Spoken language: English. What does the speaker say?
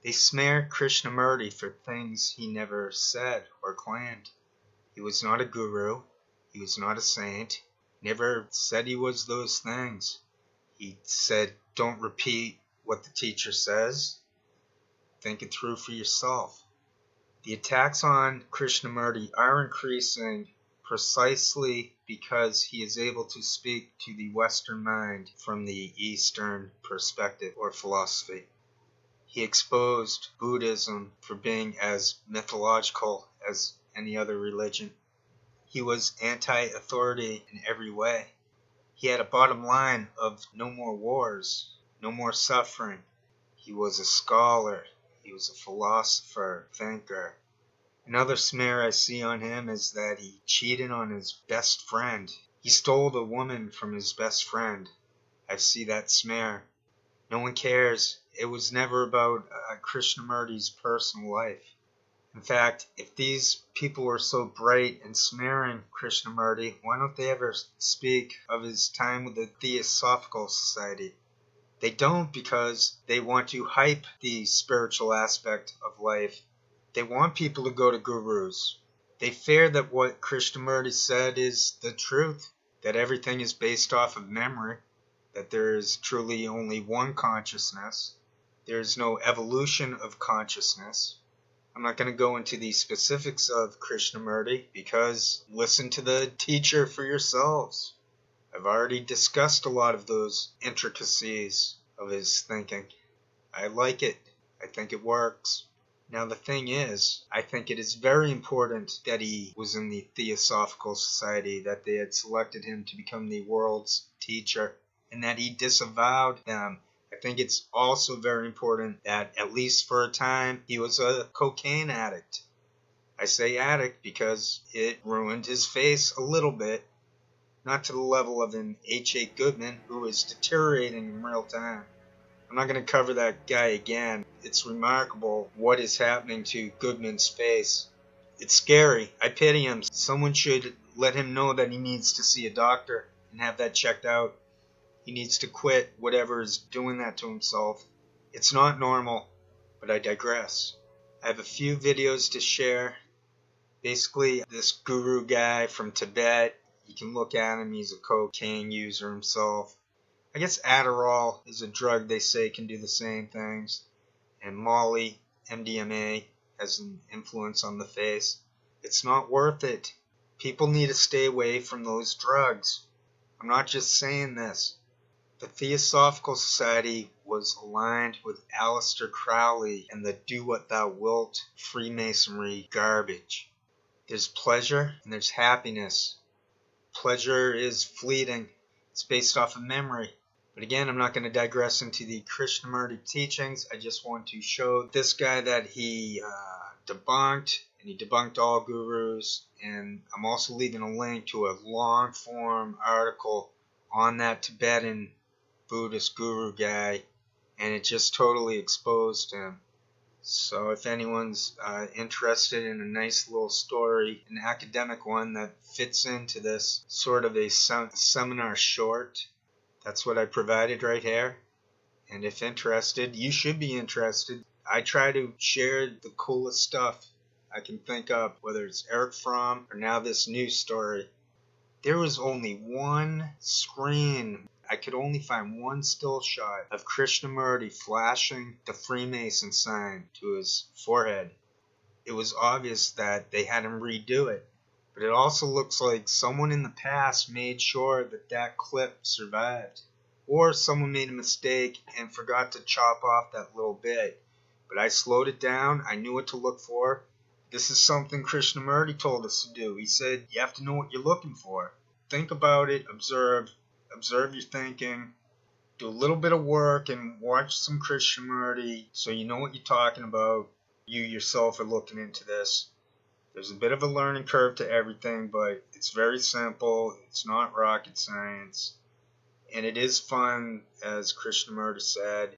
They smear Krishnamurti for things he never said or claimed. He was not a guru. He was not a saint. Never said he was those things. He said, don't repeat what the teacher says. Think it through for yourself. The attacks on Krishnamurti are increasing precisely because he is able to speak to the Western mind from the Eastern perspective or philosophy. He exposed Buddhism for being as mythological as any other religion. He was anti-authority in every way. He had a bottom line of no more wars, no more suffering. He was a scholar. He was a philosopher, thinker. Another smear I see on him is that he cheated on his best friend. He stole the woman from his best friend. I see that smear. No one cares. It was never about Krishnamurti's personal life. In fact, if these people were so bright in smearing Krishnamurti, why don't they ever speak of his time with the Theosophical Society? They don't because they want to hype the spiritual aspect of life. They want people to go to gurus. They fear that what Krishnamurti said is the truth, that everything is based off of memory, that there is truly only one consciousness. There is no evolution of consciousness. I'm not going to go into the specifics of Krishnamurti because listen to the teacher for yourselves. I've already discussed a lot of those intricacies of his thinking. I like it. I think it works. Now the thing is, I think it is very important that he was in the Theosophical Society, that they had selected him to become the world's teacher, and that he disavowed them. I think it's also very important that, at least for a time, he was a cocaine addict. I say addict because it ruined his face a little bit. Not to the level of an H.A. Goodman, who is deteriorating in real time. I'm not going to cover that guy again. It's remarkable what is happening to Goodman's face. It's scary. I pity him. Someone should let him know that he needs to see a doctor and have that checked out. He needs to quit whatever is doing that to himself. It's not normal, but I digress. I have a few videos to share. Basically, this guru guy from Tibet, you can look at him, he's a cocaine user himself. I guess Adderall is a drug they say can do the same things. And Molly, MDMA, has an influence on the face. It's not worth it. People need to stay away from those drugs. I'm not just saying this. The Theosophical Society was aligned with Aleister Crowley and the do what thou wilt Freemasonry garbage. There's pleasure and there's happiness. Pleasure is fleeting. It's based off of memory. But again, I'm not going to digress into the Krishnamurti teachings. I just want to show this guy that he debunked, and he debunked all gurus. And I'm also leaving a link to a long-form article on that Tibetan Buddhist guru guy, and it just totally exposed him. So if anyone's interested in a nice little story, an academic one that fits into this sort of a seminar short, that's what I provided right here. And if interested, you should be interested. I try to share the coolest stuff I can think of, whether it's Eric Fromm or now this new story. There was only one screen. I could only find one still shot of Krishnamurti flashing the Freemason sign to his forehead. It was obvious that they had him redo it. But it also looks like someone in the past made sure that that clip survived. Or someone made a mistake and forgot to chop off that little bit. But I slowed it down. I knew what to look for. This is something Krishnamurti told us to do. He said, you have to know what you're looking for. Think about it. Observe your thinking. Do a little bit of work and watch some Krishnamurti so you know what you're talking about. You yourself are looking into this. There's a bit of a learning curve to everything, but it's very simple. It's not rocket science. And it is fun, as Krishnamurti said.